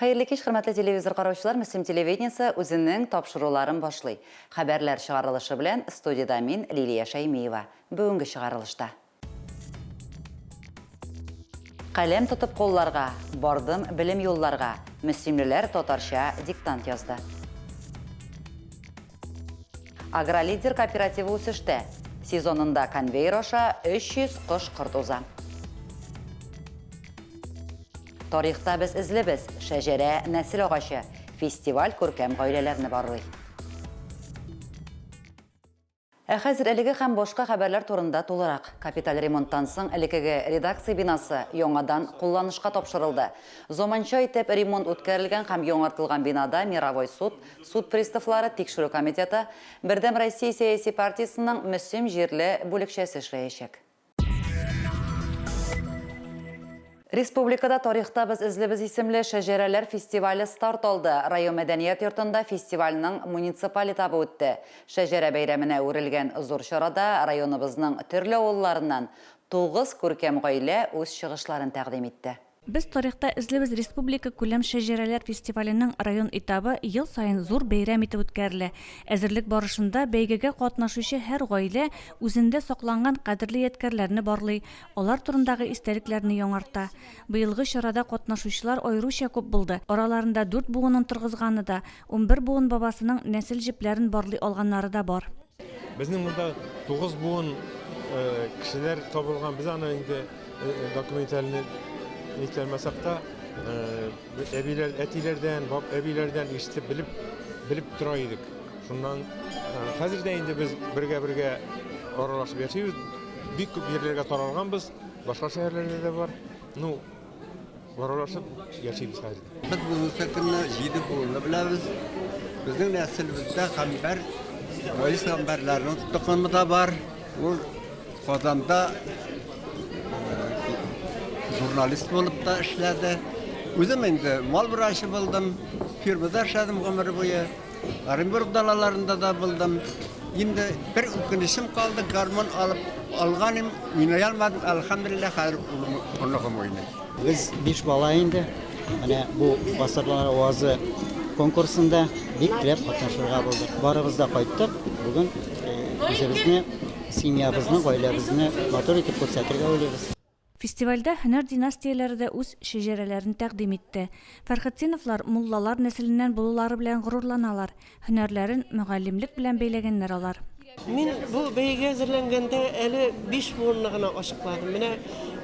Hayırlı kеш, hürmetli televizor караучылар, Müslüm телевидениесі өзінің тапшыруларын башлый. Хәбәрләр чыгарылышы белән студияда мин Лилия Шаймиева. Бүгенге чыгарылышта. Каләм тотып қолларга, бардым білім юлларга. Мөслимлеләр татарча диктант язды. Агролидер кооперативы үсештә. Сезонында конвейер аша 300 кош-корт уза. Тарихта без излебез, шәҗәрә нәсел агачы, фестиваль күркәм гаиләләрне барлый. Хәзер әлеге һәм башка хәбәрләр турында тулырак. Капиталь ремонттан соң элекеге редакция бинасы яңадан кулланышка тапшырылды. Заманча итеп ремонт үткәрелгән һәм яңартылган бинада Мировой суд приставлары тикшерү комитеты Бердәм Россия сәяси партиясының Мөслим җирле бүлекчәсе эшләячәк. Республикада тарихта без излебез исемле шәҗәрәләр фестивале старт алды. Район мәдәният йортында фестивальнең муниципаль этабы үтте. Шәҗәрә бәйрәменә үрелгән зур чарада районыбызның төрле авылларыннан 9 күркәм гаилә үз чыгышларын тәкъдим итте. Без тарихта излебез республика күләм шәҗәрәләр фестиваленең район этабы ел сайын зур бәйрәм итеп үткәрелә. Әзерлек барышында бәйгегә катнашучы һәр гаилә үзендә сакланган кадерле ядкәрләрне барлый, алар турындагы истәлекләрне яңарта. Быелгы чарада катнашучылар аеруча күп булды. Араларында 4 буынын торгызганы да, 11 буын бабасының нәсел җепләрен барлый алганнары да бар. Безнең монда 9 буын кешеләр табылган. Без аны инде документальны Нитәлмәсәктә әбиләрдән ишетеп белеп тора идек. Шуннан хәзердә инде без бергә аралашып яшибез. Бик күп җирләргә таралганбыз, башка шәһәрләрдә дә бар. Аралашып яшибез хәзер. Без бу сәкенне җиде булны беләбез. Безнең нәселебездә хәмбәр, валис хәмбәрләрнең тукымы да бар. Ул Казанда jurnalist bulup da işledi. Özüm indi mal vurışı buldum. Firmada işledim ömür boyu. Arınburg dalalarında da buldum. Şimdi bir ükünüşüm kaldı. Garmon alganım. Oynayalmadım. Elhamdülillah hayır onluğum oynayın. Biz 5 bala indi. Hani bu Basırlar Oğazı konkursunda bir trep katlaşırga bulduk. Barımızda kayıttık. Bugün bizimizni, simyabızını, gailemizni motor etip ko'rsatirga o'ylaymiz. Фестивальдә һөнәр династияләре дә үз шәҗәрәләрен тәкъдим итте. Фәрхетдиновлар муллалар нәселеннән булулары белән горурланалар. Һөнәрләрен мөгаллимлек белән бәйләгәннәр алар. Мин бу бәйгегә әзерләнгәндә әле 5 буынны гына ачыкладым. Менә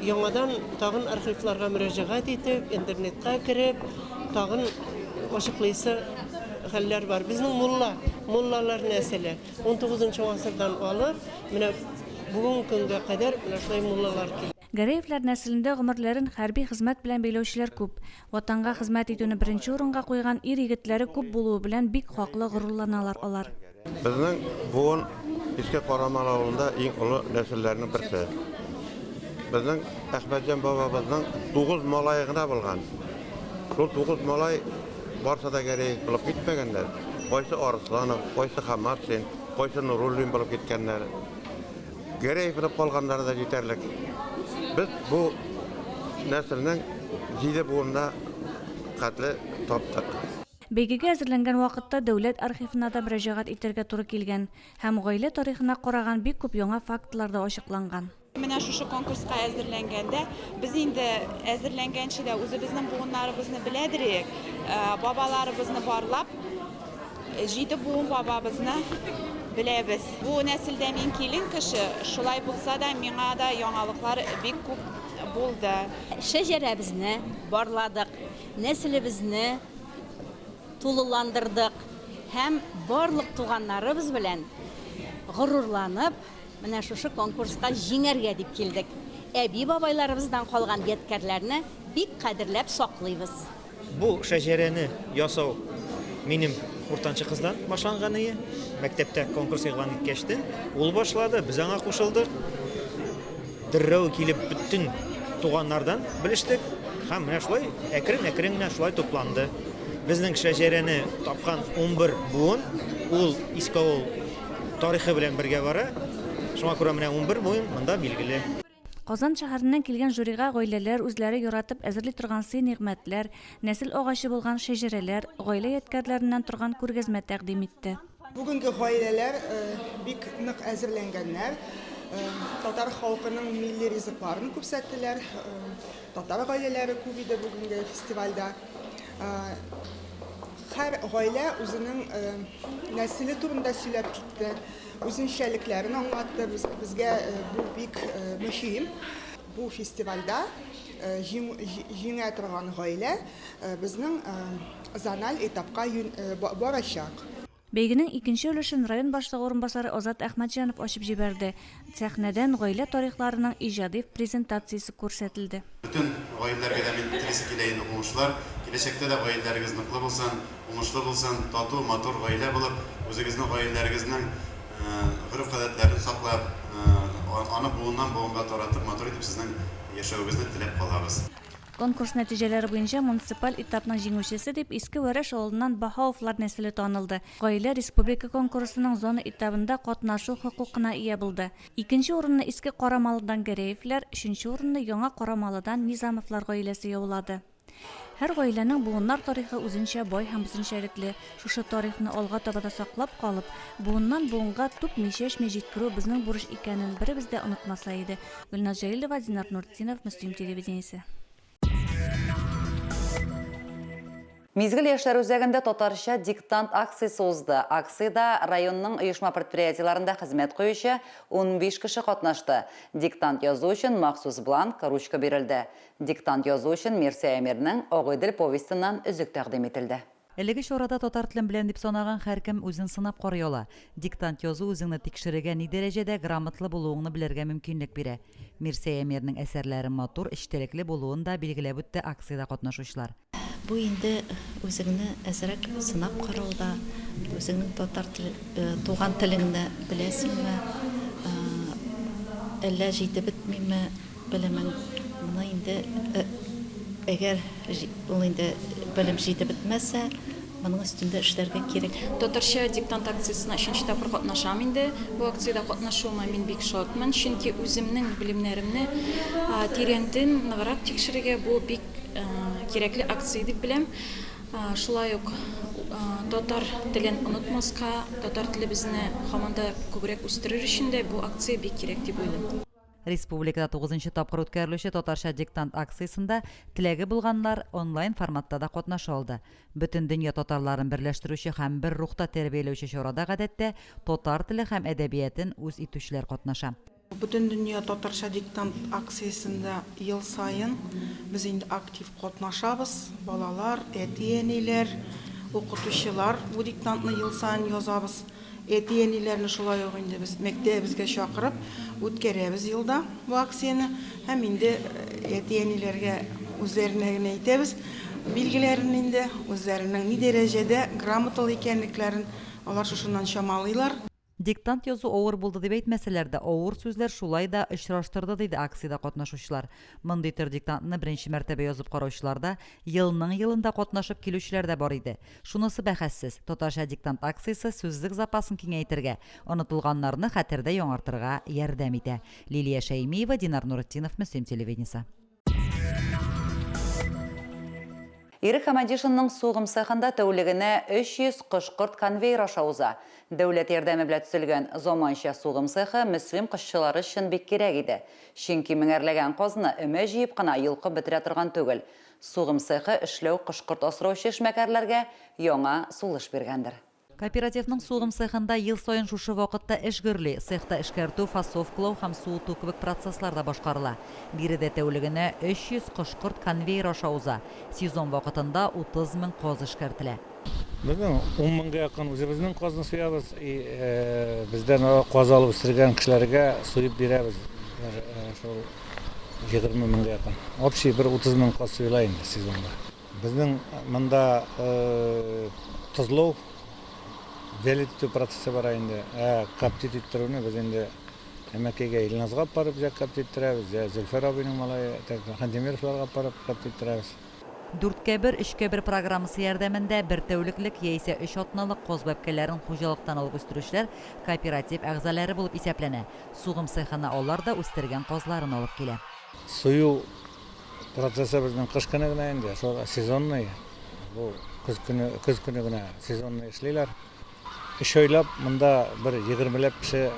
яңадан тагын архивларга мөрәҗәгать итеп, интернетка кирип, тагын ачыклыйсы хәлләр бар. Безнең муллалар нәселе 19 гасырдан алып, менә бүгенге көнгә кадәр менә шулай муллалар килә. Гәрәевләр нәселендә гомерләрен хәрби хезмәт белән бәйләүчеләр күп. Ватанга хезмәт итүне беренче урынга куйган ир-егетләре күп булуы белән бик хаклы горурланалар алар. Безнең буын Иске Караман авылында иң олы нәселләрнең берсе. Безнең Әхмәтҗан бабабызның 9 малае гына булган. Шул 9 малай барса да Гәрәев булып китмәгәннәр. Кайсы Арсланов, кайсы Хаматшин, кайсы Нуруллин булып киткәннәр. Гәрәев булып калганнары да җитәрлек. Biz bu нәселнең 7 буында катлы таптык. Бәйгегә әзерләнгән вакытта дәүләт архивына да мөрәҗәгать итәргә туры килгән һәм гаилә тарихына караган бик күп яңа фактлар да ачыкланган. Менә шушы конкурска әзерләнгәндә без инде әзерләнгәнчә дә үзебезнең буыннарыбызны беләдерик, бабаларыбызны барлап 7 буын бабабызны біләбіз. Бу нәселдә мин килен кеше, шулай булса да миңа да яңалыклар бик күп булды. Шәҗәрәбезне барладык, нәселебезне тулыландырдык һәм барлык туганнарыбыз белән горурланып, менә шушы конкурска җиңәргә дип килдек. Әби бабайларыбыздан калган ядкәрләрне бик кадерләп саклыйбыз. Бу шәҗәрәне ясау минем уртанчы кыздан башланган иде. Мәктәптә конкурс игълан иткәчте. Ул башлады, без аңа кушылдык. Дәррәү килеп бөтен туганнардан белештек һәм менә шулай әкрен генә шулай тупланды. Безнең шәҗәрәне тапкан 11 буын, ул Иске авыл тарихы белән бергә бара. Шуңа күрә менә 11 буын монда билгеле. Казан шәһәреннән килгән жюрига гаиләләр үзләре яратып әзерли торган сый-нигъмәтләр, нәсел агачы булган шәҗәрәләр, гаилә ядкәрләреннән торган күргәзмә тәкъдим итте. Бүгенге гаиләләр бик нык әзерләнгәннәр. Татар халкының милли ризыкларын күрсәттеләр. Татар гаиләләре күп иде бүгенге фестивальдә. Һәр гаилә үзенең нәселе турында сөйләп китте, үзенчәлекләрен аңлатты. Безгә бу бик мөһим. Бу фестивальдә җиңә торган гаилә безнең зональ этапка барачак. Бәйгенең икенче өлешен район башлыгы урынбасары Азат Әхмәтҗанов ачып җибәрде. Сәхнәдән гаилә тарихларының иҗади презентациясе күрсәтелде. Bütün гаиләләргә дә мин теләсе килә укучылар, киләчәктә дә гаиләләрегез ныклы булсын, уңышлы булсын, тату, матур гаилә булып, үзегезнең гаиләләрегезнең гореф-гадәтләрен саклап, аны буыннан буынга таратып, матур итеп сезнең яшәвегезне теләп калабыз. Конкурс нәтиҗәләре буенча муниципаль этапның җиңүчесе дип Иске Вәрәш авылыннан Баһауфлар нәселе танылды. Гаилә республика конкурсының зона этабында катнашу хокукына ия булды. Икенче урынны Иске Карамалыдан Гәрәевләр, өченче урынны Яңа Карамалыдан Низамовлар гаиләсе яулады. Һәр гаиләнең буыннар тарихы үзенчә бай һәм үзенчәлекле. Шушы тарихны алга таба да саклап калып, буыннан буынга туп мишәшмә җиткерү безнең бурыч икәнен беребез дә онытмаса иде. Гөлназ Җәлилова, Динар Нуртдинов, Мөслим телевидениесе. Мизгил яшьләр үзәгендә татарча диктант акциясе узды. Акциядә районның оешма предприятиеларында хезмәт куючы 15 кеше катнашты. Диктант язу өчен махсус бланк, ручка бирелде. Диктант язу өчен Мирсә Әмирнең Агыйдел повестеннан өзек тәкъдим ителде. Әлеге чарада татар телен белән дип санаган һәркем үзен сынап карый ала. Диктант язу үзеңне тикшерергә ни дәрәҗәдә грамотлы булуыңны белергә мөмкинлек бирә. Мирсә Әмирнең әсәрләре матур, эчтәлекле булуын да билгеләп үтте акциядә катнашучылар. Бу инде үзеңне әзрәк сынап карауда, үзеңнең татар туган телеңне беләсеңме, әллә җитеп бетмиме, беләмен. Моны инде әгәр ул инде белем җитеп бетмәсә, моның өстендә эшләргә кирәк. Татарча диктант акциясына 3нче тапкыр катнашам инде. Бу акциядә катнашуыма мин бик шатмын, чөнки үземнең белемнәремне тирәндән ныграк тикшерергә бу бик кирәкле акция дип беләм. Шулай ук татар телен онытмаска, татар телебезне һаман да күбрәк үстерер өчен дә бу акция бик кирәк дип уйлыйм. Республикада 9нчы тапкыр үткәрелүче татарча диктант акциясында теләге булганнар онлайн форматта да катнаша алды. Бөтен дөнья татарларын берләштерүче һәм бер рухта тәрбияләүче чарада гадәттә татар теле һәм әдәбиятын үз итүчеләр катнаша. Бүтән дөнья татарча диктант акциясында ел сайын без инде актив катнашабыз. Балалар, әти-әниләр, укытучылар бу диктантны ел сайын язабыз. Әти-әниләрне шулай ук инде без мәктәбебезгә чакырып үткәрәбез елда бу акцияны. Һәм инде әти-әниләргә үзләренә генә әйтәбез, билгеләрен инде үзләренең ни дәрәҗәдә грамоталы икәнлекләрен алар шушыннан чамалыйлар. Диктант язу авыр булды дип әйтмәсәләр дә, авыр сүзләр шулай да очраштырды диде акциядә катнашучылар. Мондый төр диктантны беренче мәртәбә язып караучыларда елында катнашып килүчеләр дә бар иде. Шунысы бәхәссез, татарча диктант акциясе сүзлек запасын киңәйтергә, онытылганнарны хәтердә яңартырга ярдәм итә. Лилия Шәймиева, Динар Нуртдинов, Мөслим телевидениесе. Ирек Хамадишинның сугым цехында тәүлегенә 300 кышкырт конвейер аша уза. Дәүләт ярдәме белән төзелгән заманча сугым цехы мөслим кышчылары өчен бик кирәк иде. Чөнки меңәрләгән казны өмә җыеп кына йылкып бетерә торган түгел. Сугым цехы эшләү кышкырт асраучы эшмәкәрләргә яңа сулыш биргәндер. Кооперативның сугым цехында ел сайын шушы вакытта эш гөрли, цехта эшкәртү, фасовкалау һәм суыту кебек процесслар да башкарыла. Биредә тәүлегенә 300 кышкырт конвейер аша уза. Сезон вакытында 30 мең каз эшкәртелә. Безнең 10 меңгә якын үзебезнең казны суябыз, бездән каз алып үстергән кешеләргә суеп бирәбез. Шул 20 меңгә якын. Общий бер 30 мең каз суела инде сезонда. Безнең монда тозлау Велиту процессы бар инде. Каптит иттерүне без инде әмәкәйгә Илназга барып каптит иттерәбез. Зөлфәр абыйның малае, Хантимировларга барып каптит иттерәбез. 4-1, 3-1 программасы ярдәмендә бер тәүлеклек яисә 3 атналык коз бәбкәләрен хуҗалыктан алып үстерүчеләр кооператив әгъзалары булып исәпләнә. Сугым цехына алар да үстергән козларын алып килә. Сою процессы безнең кыш көне генә инде, шул сезонный. Бу көз көне генә сезонный эшлиләр. Эш ойлап, монда бер 20ләп кеше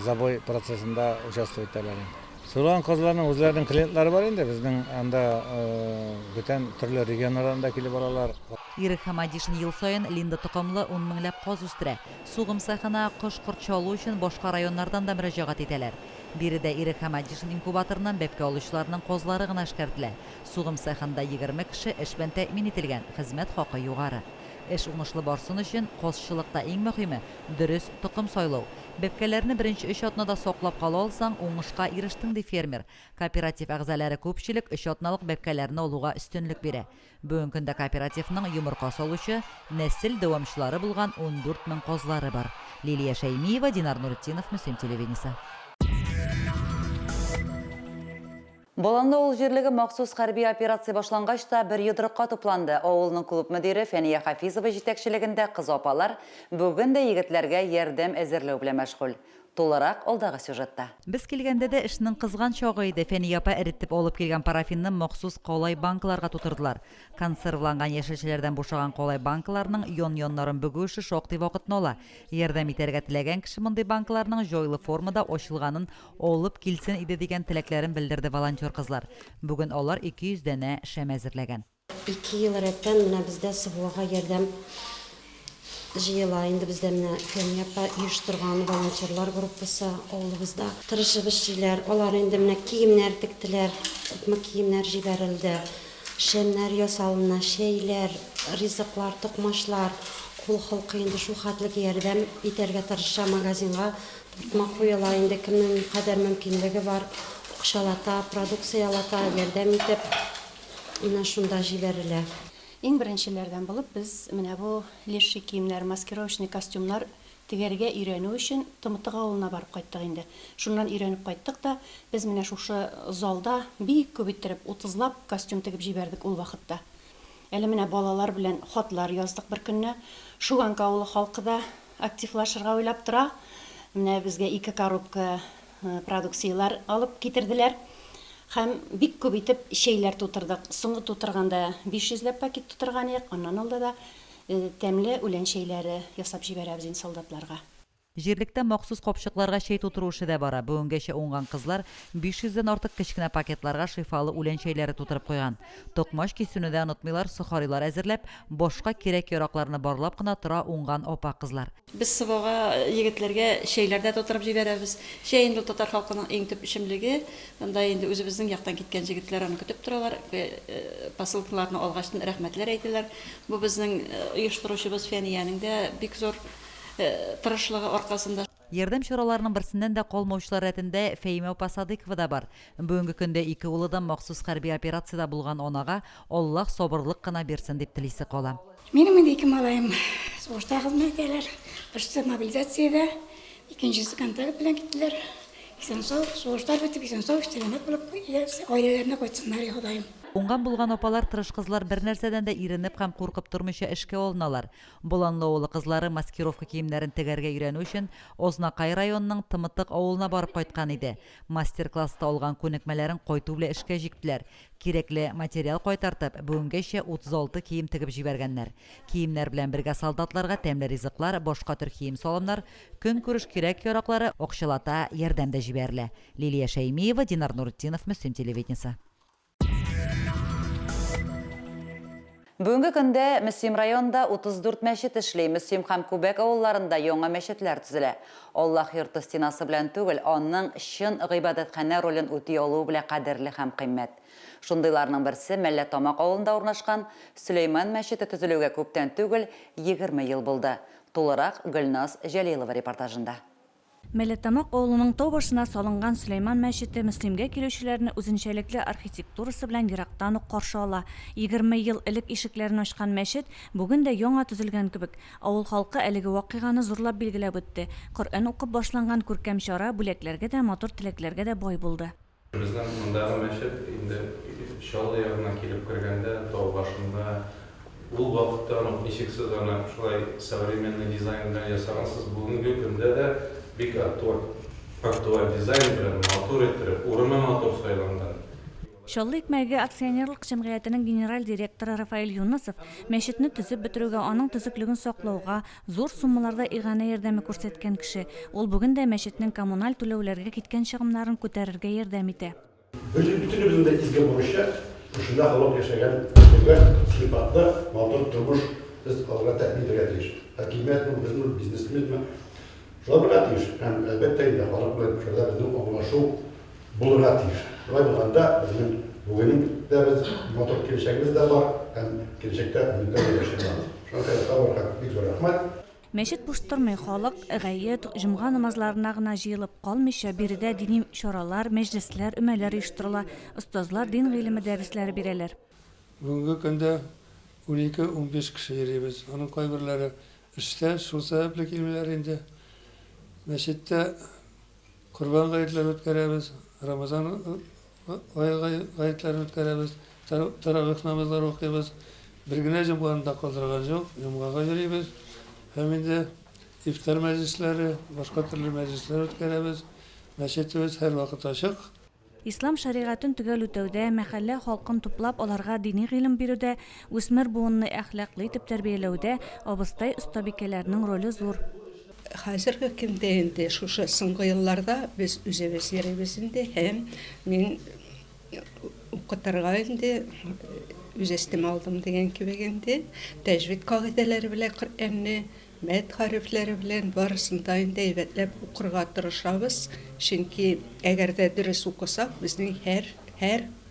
забой процессында участвовать итәләр. Суган козларның үзләренең клиентлары бар инде, безнең анда бүтән төрле регионнардан да килеп баралар. Ирек Хамадишин ел сайын Линда токымлы 10 меңләп коз үстерә. Сугым цехына кош-корт чалу өчен башка районнардан да мөрәҗәгать итәләр. Биредә Ирек Хамадишин инкубаторыннан бәбкә алучыларның козлары гына эшкәртелә. Сугым цехында 20 кеше эш белән тәэмин ителгән, хезмәт хакы югары. Эш уңышлы барсын өчен козчылыкта иң мөһиме дөрес токым сайлау. Бәбкәләрне беренче 3 атнада саклап кала алсаң, уңышка ирештең ди фермер. Кооператив әгъзалары күпчелек 3 атналык бәбкәләрне алуга өстенлек бирә. Бүгенге көндә кооперативның йомырка салучы, нәсел дәвамчылары булган 14 мең козлары бар. Лилия Шәймиева, Динар Нуретдинов, Мөслим телевидениесе. Боланда ул җирлеге махсус хәрби операция башлангач та бер йодрыкка тупланды. Авылның клуб мөдире Фәния Хафизова җитәкчелегендә кыз апалар бүген дә егетләргә ярдәм әзерләү белән мәшгуль. Тулырак алдагы сюжетта. Без килгәндә дә эшнең кызган чагы иде. Фәния апа эретеп алып килгән парафинны махсус калай банкаларга тутырдылар. Консервланган яшелчәләрдән бушаган калай банкаларның йон-йоннарын бөгү эше шактый вакытны ала. Ярдәм итәргә теләгән кеше мондый банкаларның җайлы формада ачылганын алып килсен иде дигән теләкләрен белдерде волонтер кызлар. Бүген алар 200 дәнә шәм әзерләгән. 2 ел рәттән менә бездә Сывуга ярдәм җыела. Инде бездә менә Фәния апа оештырган волонтерлар группасы авылыбызда тырышып эшлиләр. Алар инде менә киемнәр тектеләр, күпме киемнәр җибәрелде. Шәмнәр ясалына, шәйләр, ризыклар, токмашлар, кул халкы инде шул хәтлек ярдәм итәргә тырыша магазинга. Тотма куела инде кемнең кадәр мөмкинлеге бар. Акчалата, продукциялата, ярдәм итеп менә шунда җибәрелә. Иң беренчеләрдән булып без менә бу леши киемнәр, маскировочный костюмнар тегәргә өйрәнү өчен Тымытык авылына барып кайттык инде. Шуннан өйрәнеп кайттык та без менә шушы залда бик күп иттереп 30лап костюм тегеп җибәрдек ул вакытта. Әле менә балалар белән хатлар яздык бер көнне. Шуганка авылы халкы да активлашырга уйлап тора. Менә безгә 2 коробка продукциялар алып китерделәр. Һәм бик күп итеп шәйләр тутырдык. Соңгы тутырганда 500ләп пакет тутырган идек. Аннан алда да тәмле үлән шәйләре ясап җибәрәбез инде солдатларга. Җирлектә махсус капчыкларга шәй тутыру эше дә бара. Бүгенгәчә уңган кызлар 500дән артык кечкенә пакетларга шифалы үлән шәйләре тутырып куйган. Токмаш кисүне дә онытмыйлар, сухарилар әзерләп, башка кирәк-яракларны барлап кына тора уңган апа кызлар. Без Сывага егетләргә шәйләр дә тутырып җибәрәбез. Шәй инде татар халкының иң төп эшемлеге. Анда инде үзебезнең яктан киткән җегетләр аны көтеп торалар. Посылкаларны алгачтан рәхмәтләр әйтәләр. Бу безнең оештыручыбыз Фәниянең дә бик зур тырышлыгы аркасында. Ярдәм чараларының берсеннән дә калмаучылар рәтендә Фәймә Пасадыкова да бар. Бүгенге көндә 2 улыдан махсус хәрби операциядә булган анага Аллаһ сабырлык кына бирсен дип телисе кала. Минем инде 2 малаем сугышта хезмәт итәләр. Берсе мобилизациядә, икенчесе контракт белән киттеләр. Сугыштар бетеп, сәламәт булып, гаиләләренә кайтсыннар, Ходаем. Уңган булган апалар тырыш кызлар бер нәрсәдән дә иренеп һәм куркып тормыйча эшкә алыналар. Боланлы авылы кызлары маскировка киемнәрен тегәргә өйрәнү өчен Ознакай районының Тымытык авылына барып кайткан иде. Мастер-класста алган күнекмәләрен кайту белән эшкә җиктеләр. Кирәкле материал кайтартып, бүгенгәчә 36 кием тегеп җибәргәннәр. Киемнәр белән бергә солдатларга тәмле ризыклар, башка төр кием салымнар, көн күреш кирәк-яраклары акчалата ярдәм дә җибәрелә. Лилия Шәймиева, Динар Нуретдинов, Мөслим телевидениесе. Бүгенге көндә Мөслим районында 34 мәчет эшли. Мөслим һәм Күбәк авылларында яңа мәчетләр төзелә. Аллаһ йорты стенасы белән түгел, аның чын гыйбадәтханә ролен үти алу белән кадерле һәм кыйммәт. Шундыйларның берсе Мәлләтамак авылында урнашкан Сөләйман мәчете төзелүгә күптән түгел 20 ел булды. Тулырак Гөлназ Җәлилова репортажында. Мәлләтамак авылының тау башына салынган Сөләйман мәчете мөслимгә килүчеләрне үзенчәлекле архитектурасы белән ерактан ук каршы ала. 20 ел элек ишекләрен ачкан мәчет бүген дә яңа төзелгән кебек. Авыл халкы әлеге вакыйганы зурлап билгеләп үтте. Коръән укып башланган күркәм чара бүләкләргә дә, матур теләкләргә дә бай булды. Безнең мондагы мәчет инде шал ягына килеп кергәндә, тау башында ул вакытта ничексез аны шулай современный дизайн белән ясагансыз, бүгенге көндә дә бик актуаль дизайн белән матур иттереп, урыны матур сайланган. Шоллы икмәге акционерлык җәмгыятенең генераль директоры Рафаэль Юнысов мәчетне төзеп бетерүгә, аның төзеклеген саклауга зур суммаларда игъана ярдәме күрсәткән кеше. Ул бүген дә мәчетнең коммуналь түләүләргә киткән чыгымнарын күтәрергә ярдәм итә. Бөтенебезнең дә изге бурычы шунда халык яшәгән сыйфатлы матур тормыш без алга тәэмин итәргә тиеш. Хакимиятне, безнең бизнесменне шуларга тиеш. Һәм әлбәттә инде халык белән шулар безнең аңлашу булырга тиеш. Шулай булганда безнең бүген дә без матур киләчәгебез дә бар, һәм киләчәктә үмитләр яшәйбез. Шуңа күрә бик зур рәхмәт. Мәчет буш тормый, халык гает, җомга намазларына гына җыелып калмыйча, биредә дини чаралар, мәҗлесләр, өмәләр оештырыла, остазлар дин гыйлеме дәресләре бирәләр. Бүгенге көндә 12-15 кеше йөрибез. Аның кайберләре эштә, шул сәбәпле килмиләр инде. Мәчеттә Курбан гаетләре үткәрәбез, Рамазан гаетләре үткәрәбез, таравих намазлары укыйбыз. Бер генә җомганы да калдырган юк, җомгага йөрибез. Һәм инде ифтар мәҗлесләре, башка төрле мәҗлесләр үткәрәбез. Мәчетебез һәр вакыт ачык. Ислам шәригатын төгәл үтәүдә, мәхәллә халкын туплап, аларга дини гыйлем бирүдә, үсмер буынны әхлаклы итеп тәрбияләүдә абыстай остабикәләрнең роле зур. Хәзерге көндә инде шушы соңгы елларда без үзебез йөрибез инде, һәм мин укытырга инде үз эстем алдым дигән кебек инде, тәҗвид кагыйдәләре белән Коръәнне, мәд хәрефләре белән барысын да инде әйбәтләп укырга тырышабыз. Чөнки әгәр дә дөрес укысак, безнең һәр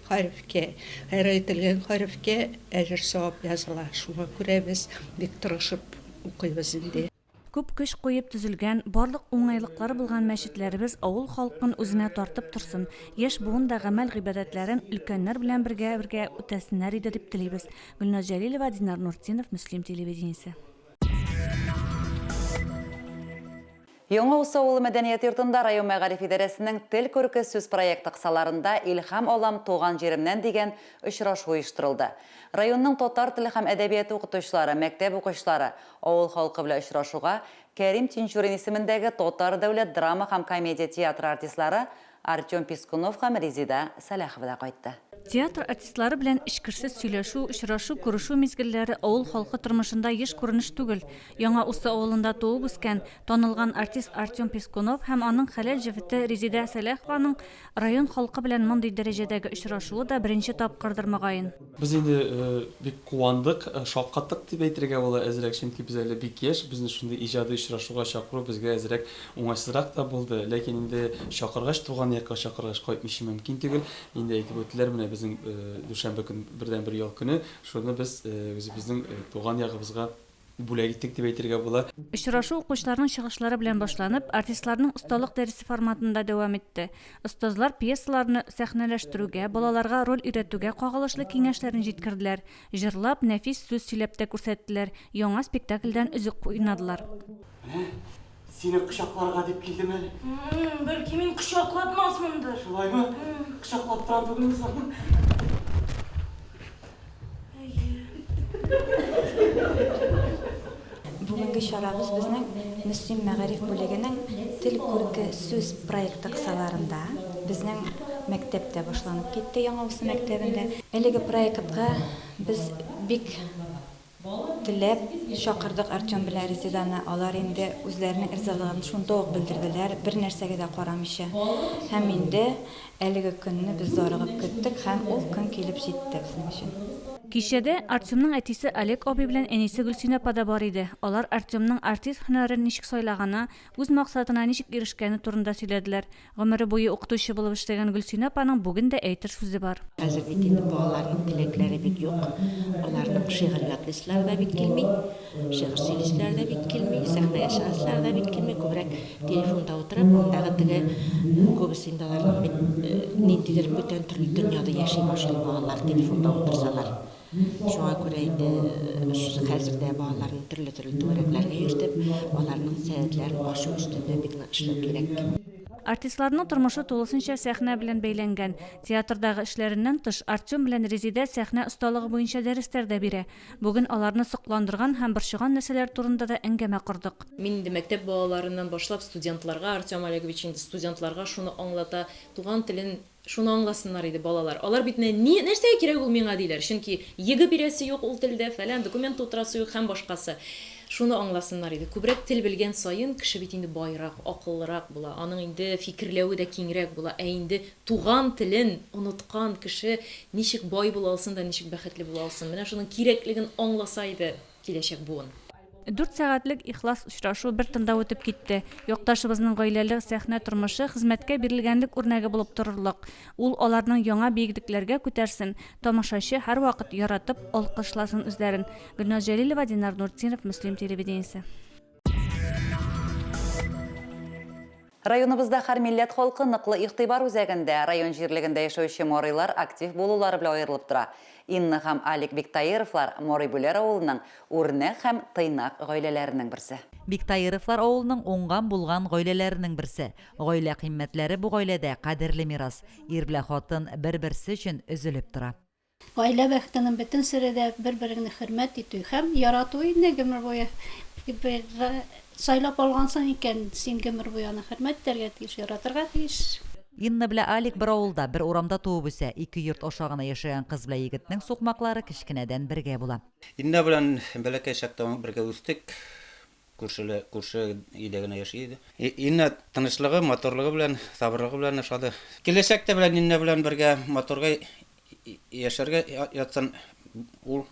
хәрефкә, һәр әйтелгән хәрефкә әҗр савап языла. Шуңа күрә без бик тырышып укыйбыз инде. Күп көч куеп төзелгән, барлык уңайлыклары булган мәчетләребез авыл халкын үзенә тартып торсын. Яшь буын да гамәл гыйбадәтләрен өлкәннәр белән бергә үтәсеннәр иде дип телибез. Гөлназ Җәлилова, Динар Нуртдинов, Мөслим телевидениесе. Яңа Усы авылы мәдәният йортында район мәгариф идарәсенең тел күрке сүз проекты кысаларында «Илһам алам туган җиремнән» дигән очрашу оештырылды. Районның татар теле һәм әдәбияты укытучылары, мәктәп укучылары авыл халкы белән очрашуга Кәрим Тинчурин исемендәге Татар дәүләт драма һәм комедия театры артистлары Артем Пискунов һәм Резида Сәләхова да кайтты. Театр артистлары белән эчкерсез сөйләшү, очрашу, күрешү мизгелләре авыл халкы тормышында еш күренеш түгел. Яңа Усы авылында туып үскән танылган артист Артем Пискунов һәм аның хәләл җефете Резида Сәләхованың район халкы белән мондый дәрәҗәдәге очрашуы да беренче тапкырдыр мөгаен. Без инде бик куандык, шаккаттык дип әйтергә була әзрәк, чөнки без әле бик яшь, безне шундый иҗади очрашуга чакыру безгә әзрәк уңайсызрак да булды. Ләкин инде чакыргач туган якка чакыргач кайтмыйчы мөмкин түгел. Инде әйтеп үттеләр, менә безнең дүшәмбе көн бердән-бер ял көне шуны без үзебезнең туган ягыбызга бүләк иттек дип әйтергә була. Очрашу укучыларның чыгышлары белән башланып, артистларның осталык дәресе форматында дәвам итте. Остазлар пьесаларны сәхнәләштерүгә, балаларга роль өйрәтүгә кагылышлы киңәшләрен җиткерделәр. Җырлап, нәфис сүз сөйләп тә күрсәттеләр. Яңа спектакльдән өзек уйнадылар. Сине кочакларга дип килдем әле. Бәлки мин кочакладмасмындыр. Шулаймы? Кочаклап торам бүген саны. Бүгенге чарабыз безнең Мөслим мәгариф бүлегенең тел күрке сүз проекты кысаларында безнең мәктәптә башланып китте, Яңа Усы мәктәбендә. Әлеге проектка без бик теләп чакырдык Артем белән Резиданы. Алар инде үзләренең ризалыгын шунда ук белдерделәр, бер нәрсәгә дә карамыйча. Һәм инде әлеге көнне без зарыгып көттек һәм ул көн килеп җитте безнең өчен. Кичәдә Артемның әтисе Олег абый белән әнисе Гөлсинә апа да бар иде. Алар Артемның артист һөнәрен ничек сайлаганы, үз максатына ничек ирешкәне турында сөйләделәр. Гомере буе укытучы булып эшләгән Гөлсинә апаның бүген дә әйтер сүзе бар. Хәзер бит инде балаларның теләкләре бик юк. Аларның шигырь ятлыслар да бик килми, шигырь сөйләүчеләр дә бик килми, сәхнәгә чыгасылар да бик килми. Күбрәк телефонда утырып, мондагы теге күбесе инде аларның бит ниндидер бүтән төрле дөньяда яши башлый балалар телефонда утырсалар. Шуңа күрә инде хәзердә балаларны төрле-төрле түгәрәкләргә йөртеп, аларның сәләтләрен ачу өстендә бик нык эшләп кирәк. Артистларның тормышы тулысынча сәхнә белән бәйләнгән. Театрдагы эшләреннән тыш Артем белән Резидә сәхнә осталыгы буенча дәресләр дә бирә. Бүген аларны сокландырган һәм борчыган нәрсәләр турында да әңгәмә кордык. Мин инде мәктәп балаларыннан башлап студентларга, Артем Олегович инде студентларга шуны аңлата, туган телен шуны аңласыннар иде балалар. Алар бит нәрсәгә кирәк ул миңа диләр. Чөнки йыгы бирәсе юк ул телдә, фәлән документ утырасы юк һәм башкасы. Шуны аңласыннар иде. Күбрәк тел белгән саен кеше бит инде байрак, акыллырак була. Аның инде фикерләве дә киңрәк була. Ә инде туган телен оныткан кеше ничек бай була алсын да ничек бәхетле була алсын. Менә шуның кирәклеген аңласа иде киләчәк буын. 4 сәгатьлек ихлас очрашу бер тында үтеп китте. Якташыбызның гаиләлек сәхнә тормышы хезмәткә бирелгәнлек үрнәге булып торырлык. Ул аларның яңа биеклекләргә күтәрсен, тамашачы һәрвакыт яратып, алкышласын үзләрен. Гөлназ Җәлилова, Динар Нуртдинов, Муслим телевидениесе. Районыбызда һәр милләт халкы ныклы игътибар үзәгендә район җирлегендә яшәүче морыйлар актив булулары белән аерылып тора. Инна һәм Алик Биктаировлар Морый Бүләр авылының үрнәк һәм тыйнак гаиләләренең берсе. Биктаировлар авылының уңган булган гаиләләренең берсе. Гаилә кыйммәтләре бу гаиләдә кадерле мирас. Ир белән хатын бер-берсе өчен өзелеп тора. Гаилә бәхетенең бөтен сире дә бер-береңне хөрмәт итү һәм ярату инде гомер буе. Сайлап алгансың икән, син гомер буе аны хөрмәт итәргә тиеш, яратырга тиеш. Инна белән Алик бер авылда, бер урамда туып үсә. Ике йорт аша гына яшәгән кыз белән егетнең сукмаклары кечкенәдән бергә була. Инна белән бәләкәй чакта бергә үстек. Күрше өйдә генә яши иде. Инна тынычлыгы, моторлыгы белән, сабырлыгы белән яшады. Киләчәктә белән Инна белән бергә моторга яшәргә ятсан, ул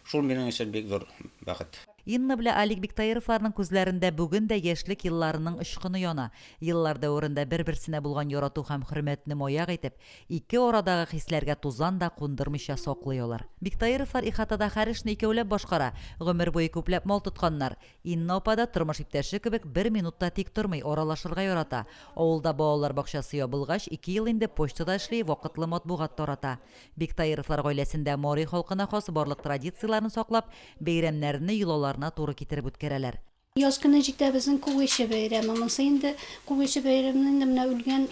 шул минем өчен бик зур бәхет. Инна белән Алик Биктаировларның күзләрендә бүген дә яшьлек елларының ышкыны яна. Еллар дәврендә бер-берсенә булган ярату һәм хөрмәтне маяк итеп, ике арадагы хисләргә тузан да кундырмыйча саклыйлар. Биктаировлар ихатада һәр эшне икәүләп башкара, гомер буе күпләп мал тотканнар. Инна апада тормыш иптәше кебек бер минутта тик тормый, аралашырга ярата. Авылда балалар бакчасы ябылгач, 2 ел инде почтада эшли, вакытлы матбугат тарата. Биктаировлар гаиләсендә Морый халкына хас барлык традицияләрне саклап, бәйрәмнәрне юлларына туры китереп үткәрәләр. Яз көне җитә безнең күгеше бәйрәме. Монысы инде күгеше бәйрәменең дә менә үлгән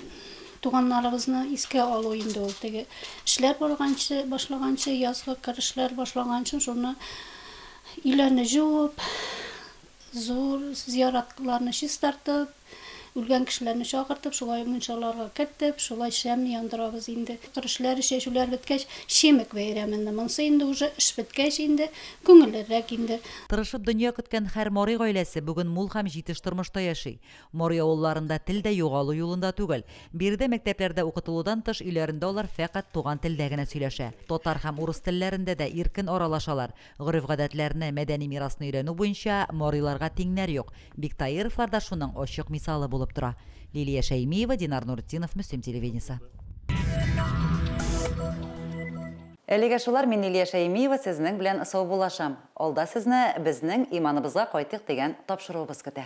туганнарыбызны искә алу инде ул. Теге эшләр башлаганчы, язгы кырышлар башлаганчы, шуны иләрне җуып, зур зияратларны чистартып, үлгән кешеләрне чакыртып, шулай мунчаларга кертеп, шулай шәмне яндырабыз инде. Кырышлар, чәчүләр беткәч, шимек бәйрәменде. Монысы инде уже эш беткәч инде, күңеллерәк инде. Тырышып дөнья көткән һәр Морый гаиләсе бүген мул һәм җитеш тормышта яши. Морый авылларында тел дә югалу юлында түгел. Биредә мәктәпләрдә укытылудан тыш өйләрендә алар фәкать туган телдә генә сөйләшә. Татар һәм урыс телләрендә дә иркен аралашалар. Гореф-гадәтләрне, мәдәни мирасны өйрәнү буенча Морыйларга тиңнәр юк. Биктаировлар да шуның ачык мисалы булып тора. Лилия Шәймиева, Динар Нуртдинов, Муслим телевидениесе. Әлегә шулар, мин Лилия Шәймиева сезнең белән сау булашам. Алда сезне безнең иманыбызга кайтыйк дигән тапшыруыбыз көтә.